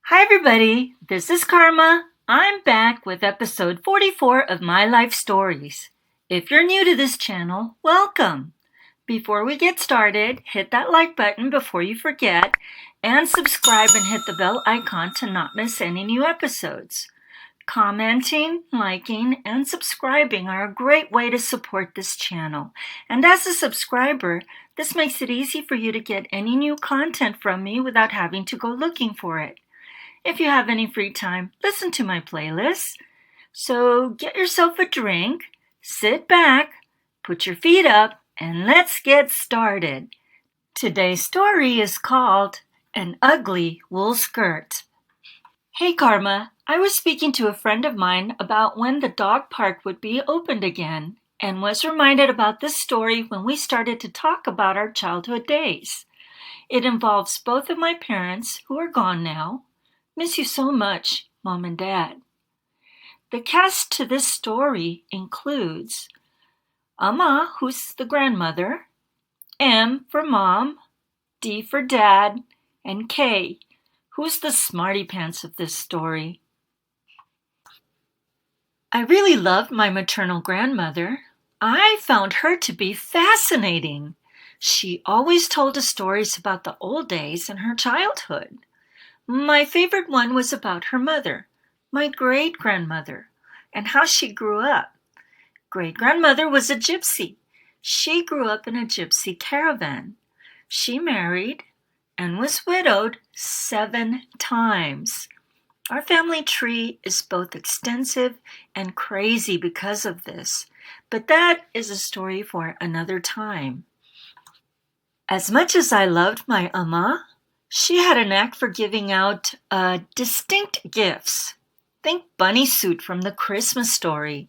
Hi everybody, this is Karma. I'm back with episode 44 of My Life Stories. If you're new to this channel, welcome. Before we get started, hit that like button before you forget, and subscribe and hit the bell icon to not miss any new episodes. Commenting, liking, and subscribing are a great way to support this channel. And as a subscriber, this makes it easy for you to get any new content from me without having to go looking for it. If you have any free time, listen to my playlist. So get yourself a drink, sit back, put your feet up, and let's get started. Today's story is called An Ugly Wool Skirt. Hey Karma, I was speaking to a friend of mine about when the dog park would be opened again, and was reminded about this story when we started to talk about our childhood days. It involves both of my parents, who are gone now. Miss you so much, Mom and Dad. The cast to this story includes Amma, who's the grandmother, M for Mom, D for Dad, and K, who's the smarty pants of this story. I really loved my maternal grandmother. I found her to be fascinating. She always told us stories about the old days in her childhood. My favorite one was about her mother, my great-grandmother, and how she grew up. Great-grandmother was a gypsy. She grew up in a gypsy caravan. She married and was widowed 7 times. Our family tree is both extensive and crazy because of this, but that is a story for another time. As much as I loved my Amma, she had a knack for giving out distinct gifts. Think bunny suit from the Christmas Story.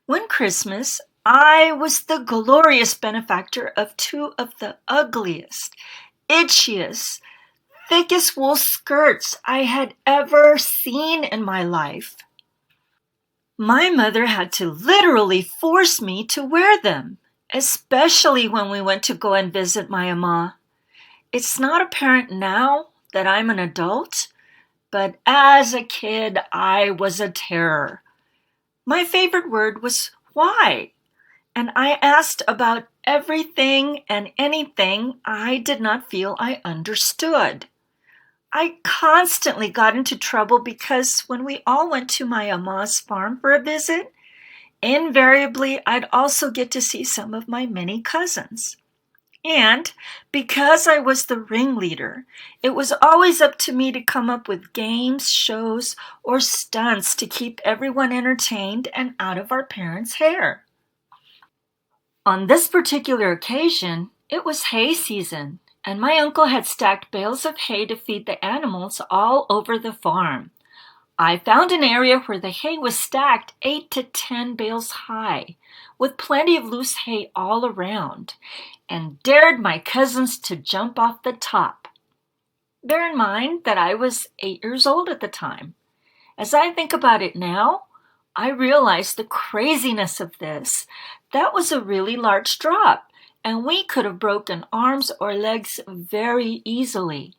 One Christmas, I was the glorious benefactor of 2 of the ugliest, itchiest, thickest wool skirts I had ever seen in my life. My mother had to literally force me to wear them, especially when we went to go and visit my Amma. It's not apparent now that I'm an adult, but as a kid, I was a terror. My favorite word was why, and I asked about everything and anything I did not feel I understood. I constantly got into trouble because when we all went to my Amma's farm for a visit, invariably I'd also get to see some of my many cousins. And because I was the ringleader, it was always up to me to come up with games, shows, or stunts to keep everyone entertained and out of our parents' hair. On this particular occasion, it was hay season, and my uncle had stacked bales of hay to feed the animals all over the farm. I found an area where the hay was stacked 8 to 10 bales high, with plenty of loose hay all around, and dared my cousins to jump off the top. Bear in mind that I was 8 years old at the time. As I think about it now, I realize the craziness of this. That was a really large drop, and we could have broken arms or legs very easily.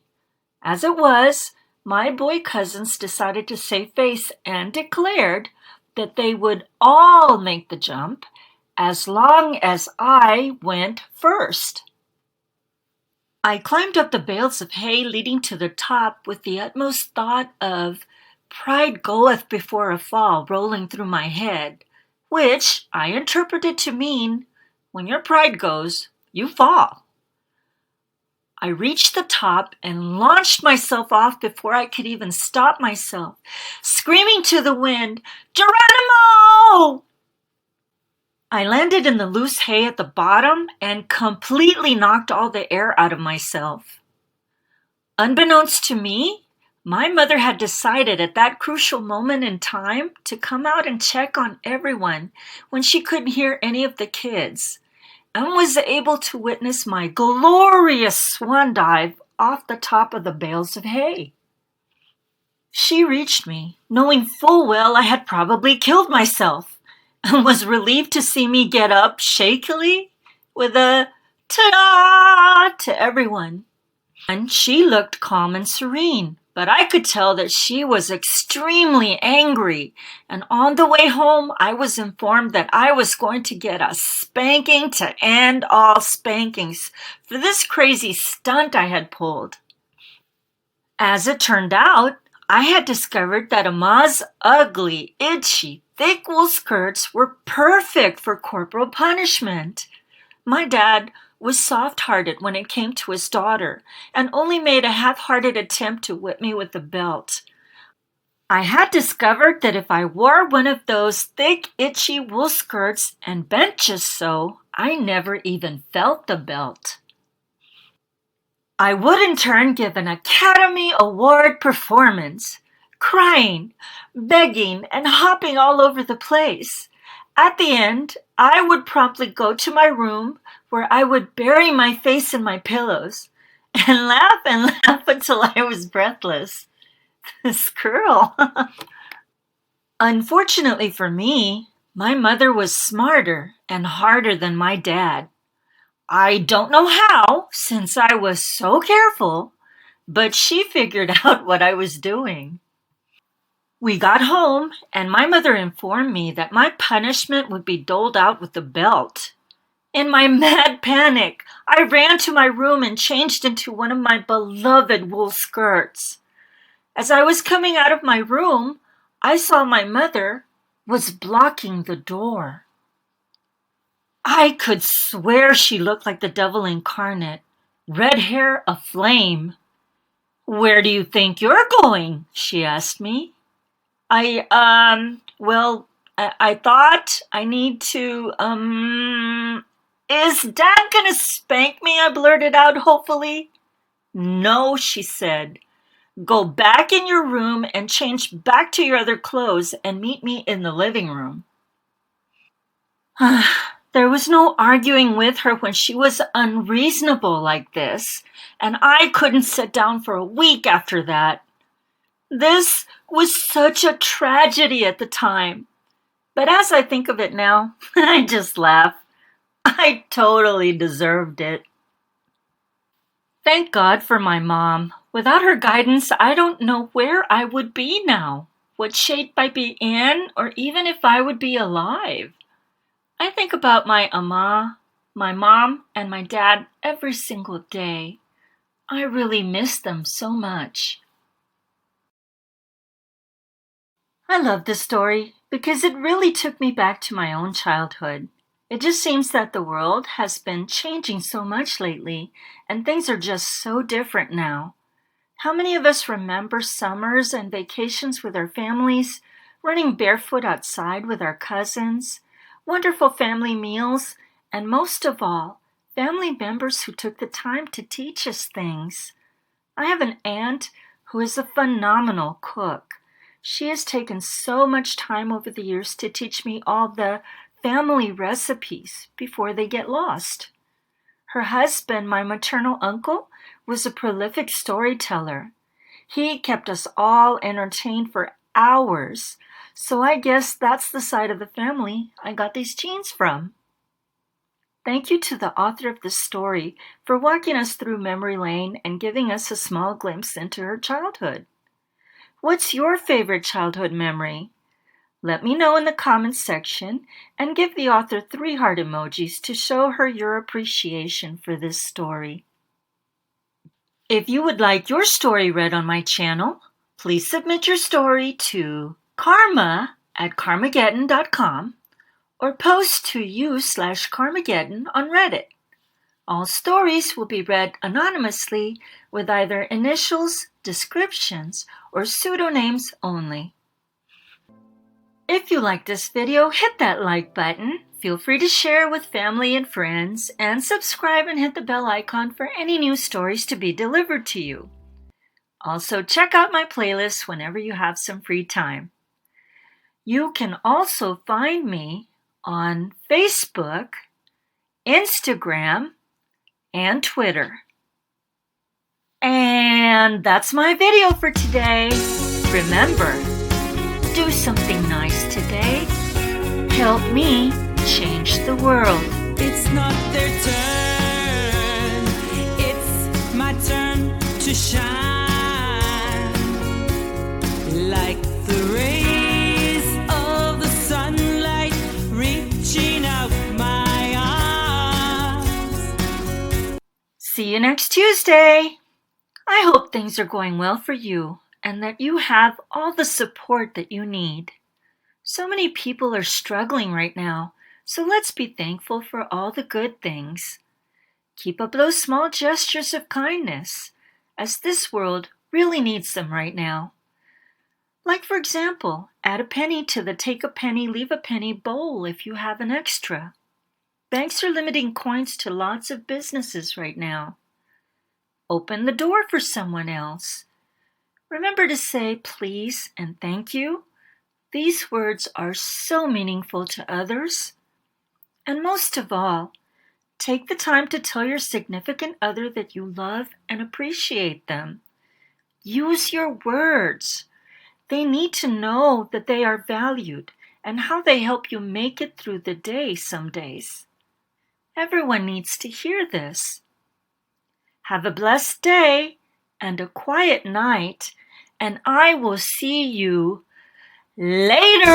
As it was, my boy cousins decided to save face and declared that they would all make the jump as long as I went first. I climbed up the bales of hay leading to the top with the utmost thought of pride goeth before a fall rolling through my head, which I interpreted to mean when your pride goes, you fall. I reached the top and launched myself off before I could even stop myself, screaming to the wind, "Geronimo!" I landed in the loose hay at the bottom and completely knocked all the air out of myself. Unbeknownst to me, my mother had decided at that crucial moment in time to come out and check on everyone when she couldn't hear any of the kids, and was able to witness my glorious swan dive off the top of the bales of hay. She reached me, knowing full well I had probably killed myself, and was relieved to see me get up shakily with a ta-da to everyone. And she looked calm and serene, but I could tell that she was extremely angry, and on the way home, I was informed that I was going to get a spanking to end all spankings for this crazy stunt I had pulled. As it turned out, I had discovered that Ama's ugly, itchy, thick wool skirts were perfect for corporal punishment. My dad was soft-hearted when it came to his daughter and only made a half-hearted attempt to whip me with a belt. I had discovered that if I wore one of those thick, itchy wool skirts and bent just so, I never even felt the belt. I would in turn give an Academy Award performance, crying, begging, and hopping all over the place. At the end, I would promptly go to my room where I would bury my face in my pillows and laugh until I was breathless. This girl. Unfortunately for me, my mother was smarter and harder than my dad. I don't know how, since I was so careful, but she figured out what I was doing. We got home, and my mother informed me that my punishment would be doled out with a belt. In my mad panic, I ran to my room and changed into one of my beloved wool skirts. As I was coming out of my room, I saw my mother was blocking the door. I could swear she looked like the devil incarnate, red hair aflame. "Where do you think you're going?" she asked me. I thought I need to, Is Dad gonna spank me?" I blurted out hopefully. "No," she said. "Go back in your room and change back to your other clothes and meet me in the living room." There was no arguing with her when she was unreasonable like this, and I couldn't sit down for a week after that. This was such a tragedy at the time, but as I think of it now, I just laugh. I totally deserved it. Thank God for my mom. Without her guidance, I don't know where I would be now, what shape I'd be in, or even if I would be alive. I think about my Ama, my mom, and my dad every single day. I really miss them so much. I love this story because it really took me back to my own childhood. It just seems that the world has been changing so much lately, and things are just so different now. How many of us remember summers and vacations with our families, running barefoot outside with our cousins, wonderful family meals, and most of all, family members who took the time to teach us things? I have an aunt who is a phenomenal cook. She has taken so much time over the years to teach me all the family recipes before they get lost. Her husband, my maternal uncle, was a prolific storyteller. He kept us all entertained for hours, so I guess that's the side of the family I got these genes from. Thank you to the author of this story for walking us through memory lane and giving us a small glimpse into her childhood. What's your favorite childhood memory? Let me know in the comments section and give the author 3 heart emojis to show her your appreciation for this story. If you would like your story read on my channel, please submit your story to karma@karmagetin.com or post to u/Karmagetin on Reddit. All stories will be read anonymously with either initials, descriptions, or pseudonyms only. If you like this video, hit that like button. Feel free to share with family and friends, and subscribe and hit the bell icon for any new stories to be delivered to you. Also, check out my playlist whenever you have some free time. You can also find me on Facebook, Instagram, and Twitter. And that's my video for today. Remember, do something nice today. Help me change the world. It's not their turn, it's my turn to shine. See you next Tuesday. I hope things are going well for you and that you have all the support that you need. So many people are struggling right now, so let's be thankful for all the good things. Keep up those small gestures of kindness, as this world really needs them right now. Like, for example, add a penny to the take a penny, leave a penny bowl if you have an extra. Banks are limiting coins to lots of businesses right now. Open the door for someone else. Remember to say please and thank you. These words are so meaningful to others. And most of all, take the time to tell your significant other that you love and appreciate them. Use your words. They need to know that they are valued and how they help you make it through the day some days. Everyone needs to hear this. Have a blessed day and a quiet night, and I will see you later.